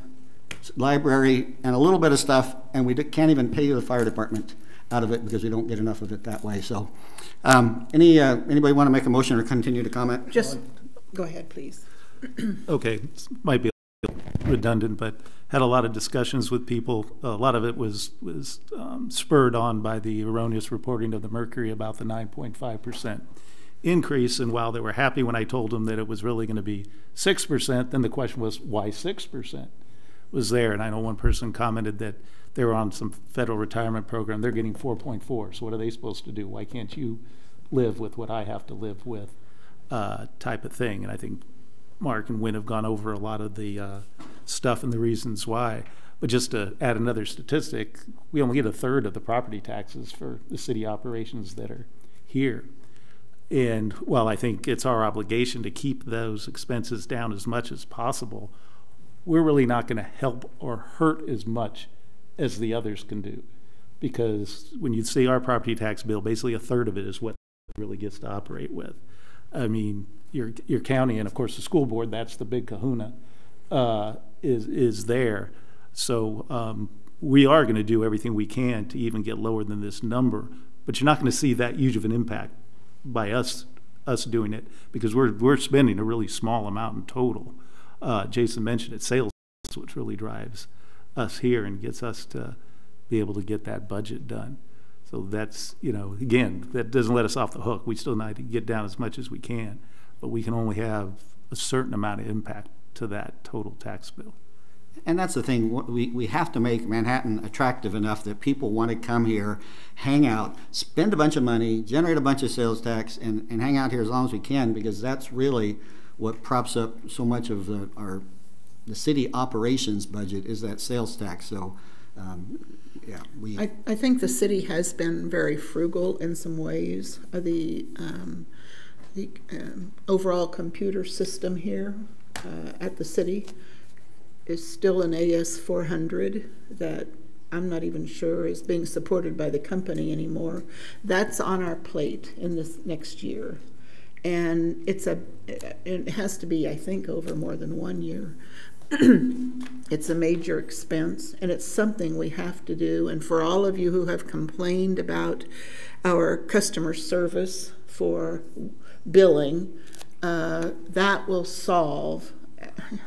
library, and a little bit of stuff, and we can't even pay the fire department out of it because we don't get enough of it that way. So anybody want to make a motion or continue to comment? Just go ahead, please. Okay, this might be redundant, but had a lot of discussions with people. A lot of it was spurred on by the erroneous reporting of the Mercury about the 9.5% increase. And while they were happy when I told them that it was really going to be 6%, then the question was, why 6% was there? And I know one person commented that they were on some federal retirement program. They're getting 4.4. So what are they supposed to do? Why can't you live with what I have to live with, type of thing? And I think Mark and Wynn have gone over a lot of the stuff and the reasons why. But just to add another statistic, we only get 1/3 of the property taxes for the city operations that are here. And while I think it's our obligation to keep those expenses down as much as possible, we're really not going to help or hurt as much as the others can do. Because when you see our property tax bill, basically a third of it is what it really gets to operate with. I mean, your county and of course the school board, that's the big kahuna, is there. So we are going to do everything we can to even get lower than this number, but you're not going to see that huge of an impact by us doing it, because we're spending a really small amount in total. Jason mentioned it, sales, which really drives us here and gets us to be able to get that budget done. So that's, you know, again, that doesn't let us off the hook. We still need to get down as much as we can, but we can only have a certain amount of impact to that total tax bill. And that's the thing, we have to make Manhattan attractive enough that people want to come here, hang out, spend a bunch of money, generate a bunch of sales tax, and hang out here as long as we can, because that's really what props up so much of the city operations budget is that sales tax. So yeah, I think the city has been very frugal in some ways. The overall computer system here at the city is still an AS400 that I'm not even sure is being supported by the company anymore. That's on our plate in this next year. And it has to be, I think, over more than 1 year. It's a major expense, and it's something we have to do. And for all of you who have complained about our customer service for billing, that will solve.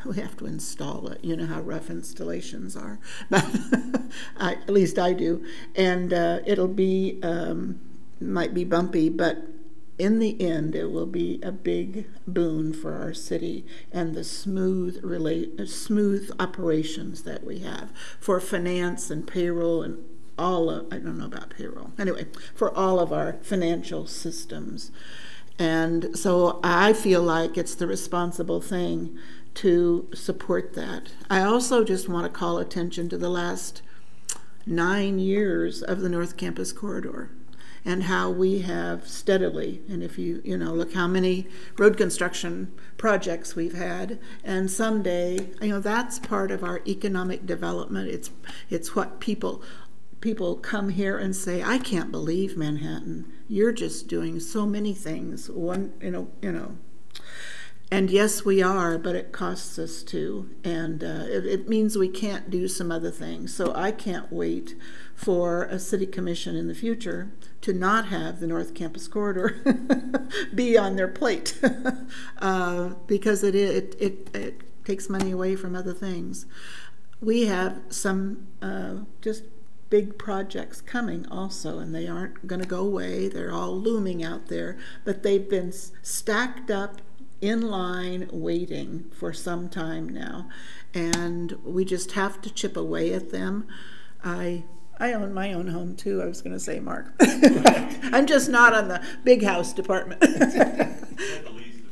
We have to install it. You know how rough installations are. At least I do. And it'll be, might be bumpy, but in the end, it will be a big boon for our city and the smooth operations that we have for finance and payroll and all of, I don't know about payroll. Anyway, for all of our financial systems. And so I feel like it's the responsible thing to support that. I also just want to call attention to the last 9 years of the North Campus Corridor and how we have steadily, and if you look how many road construction projects we've had, and someday, that's part of our economic development. It's what people come here and say, I can't believe Manhattan, you're just doing so many things, And yes, we are, but it costs us too. And it means we can't do some other things. So I can't wait for a city commission in the future to not have the North Campus Corridor be on their plate because it takes money away from other things. We have some just big projects coming also, and they aren't going to go away. They're all looming out there, but they've been stacked up in line waiting for some time now, and we just have to chip away at them. I own my own home too, I was going to say, Mark. I'm just not on the big house department.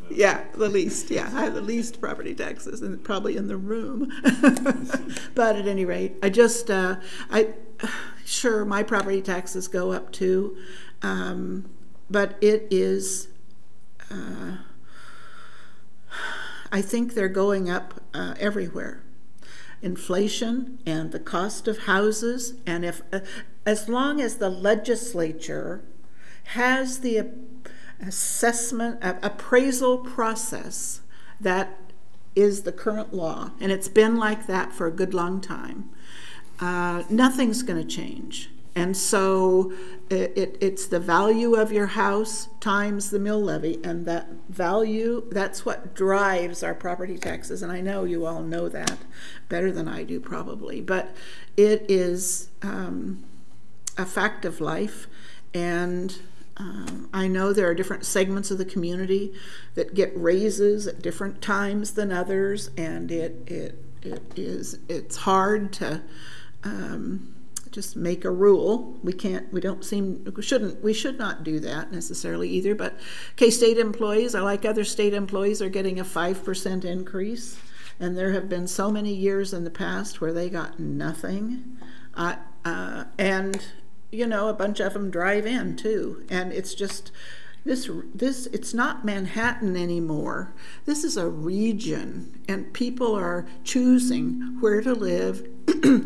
Yeah, the least. Yeah, I have the least property taxes, and probably in the room. But at any rate, sure, my property taxes go up too, but it is. I think they're going up everywhere. Inflation and the cost of houses, and as long as the legislature has the appraisal process that is the current law, and it's been like that for a good long time, nothing's going to change. And so it's the value of your house times the mill levy, and that value, that's what drives our property taxes. And I know you all know that better than I do probably, but it is a fact of life. And I know there are different segments of the community that get raises at different times than others, and it's hard to just make a rule. We should not do that necessarily either, but K-State employees, like other state employees, are getting a 5% increase, and there have been so many years in the past where they got nothing, and a bunch of them drive in too, and it's just, It's not Manhattan anymore. This is a region, and people are choosing where to live,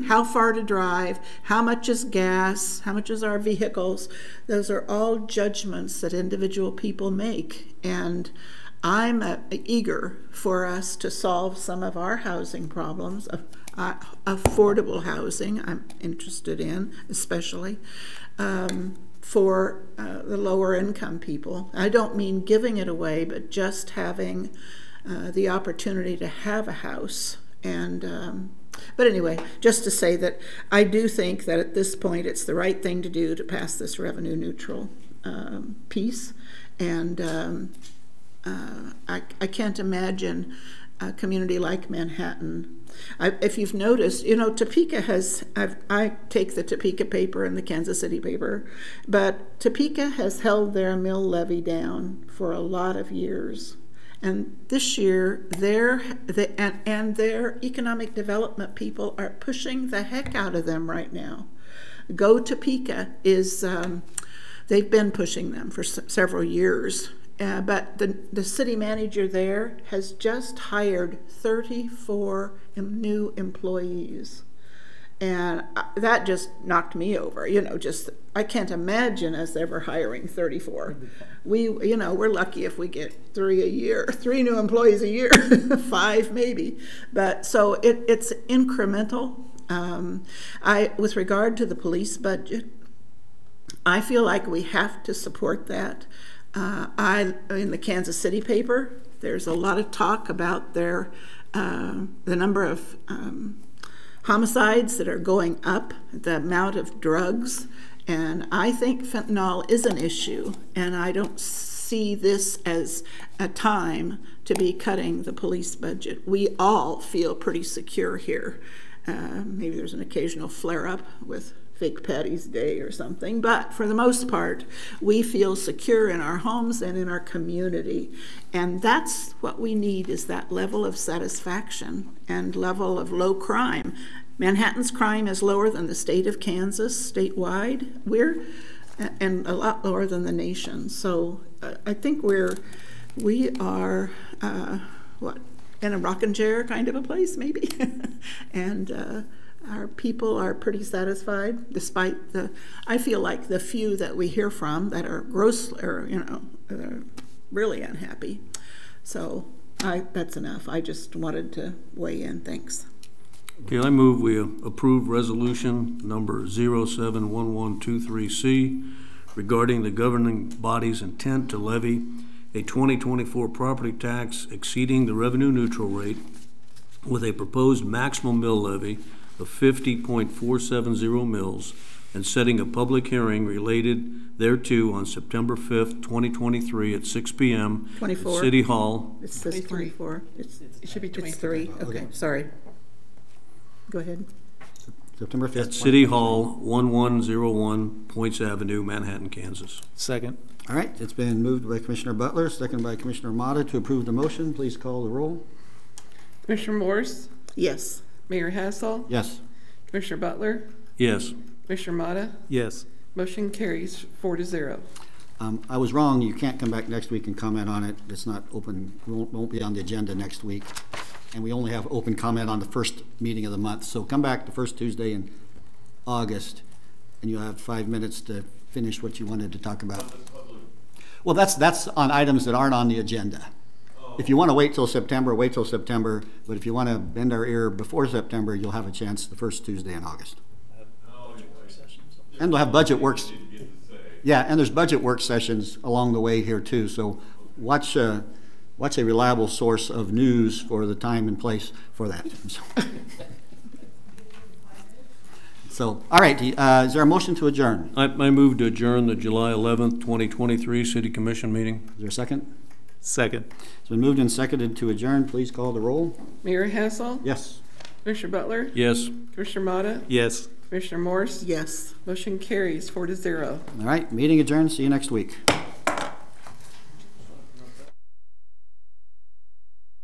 how far to drive, how much is gas, how much is our vehicles. Those are all judgments that individual people make, and I'm eager for us to solve some of our housing problems. Affordable housing I'm interested in, especially for the lower income people. I don't mean giving it away, but just having the opportunity to have a house. And but anyway, just to say that I do think that at this point it's the right thing to do to pass this revenue neutral piece. And I can't imagine a community like Manhattan. If you've noticed, you know, Topeka has, I take the Topeka paper and the Kansas City paper, but Topeka has held their mill levy down for a lot of years. And this year, their economic development people are pushing the heck out of them right now. Go Topeka is, they've been pushing them for several years. But the city manager there has just hired 34 new employees. And that just knocked me over, you know, just, I can't imagine us ever hiring 34. You know, we're lucky if we get 3 a year, 3 new employees a year, 5 maybe. But so it's incremental. With regard to the police budget, I feel like we have to support that. In the Kansas City paper, there's a lot of talk about the number of homicides that are going up, the amount of drugs, and I think fentanyl is an issue, and I don't see this as a time to be cutting the police budget. We all feel pretty secure here. Maybe there's an occasional flare-up with Fake Patty's Day or something, but for the most part, we feel secure in our homes and in our community. And that's what we need, is that level of satisfaction and level of low crime. Manhattan's crime is lower than the state of Kansas statewide. And a lot lower than the nation. So I think we are in a rocking chair kind of a place, maybe. And our people are pretty satisfied, despite I feel like the few that we hear from that are really unhappy. So that's enough. I just wanted to weigh in. Thanks. Okay, I move we approve resolution number 071123C regarding the governing body's intent to levy a 2024 property tax exceeding the revenue neutral rate with a proposed maximum mill levy of 50.470 mills and setting a public hearing related thereto on September 5th, 2023 at 6 p.m. 24. City Hall. It says 24. It should be 23. It's 3. Okay, sorry. Go ahead. September 5th. At City Hall, 1101 Poyntz Avenue, Manhattan, Kansas. Second. All right, it's been moved by Commissioner Butler, seconded by Commissioner Mata to approve the motion. Please call the roll. Commissioner Morse? Yes. Mayor Hassel? Yes. Commissioner Butler? Yes. Commissioner Mata? Yes. Motion carries 4-0. I was wrong. You can't come back next week and comment on it. It's not open. Won't be on the agenda next week. And we only have open comment on the first meeting of the month. So come back the first Tuesday in August, and you'll have 5 minutes to finish what you wanted to talk about. Well, that's on items that aren't on the agenda. If you want to wait till September, wait till September. But if you want to bend our ear before September, you'll have a chance the first Tuesday in August. And we'll have budget works. Yeah, and there's budget work sessions along the way here too. So watch a reliable source of news for the time and place for that. So all right, is there a motion to adjourn? I move to adjourn the July 11th, 2023 City Commission meeting. Is there a second? Second. It's been moved and seconded to adjourn. Please call the roll. Mayor Hassel? Yes. Commissioner Butler? Yes. Commissioner Mata? Yes. Commissioner Morse? Yes. Motion carries 4-0. All right, meeting adjourned. See you next week.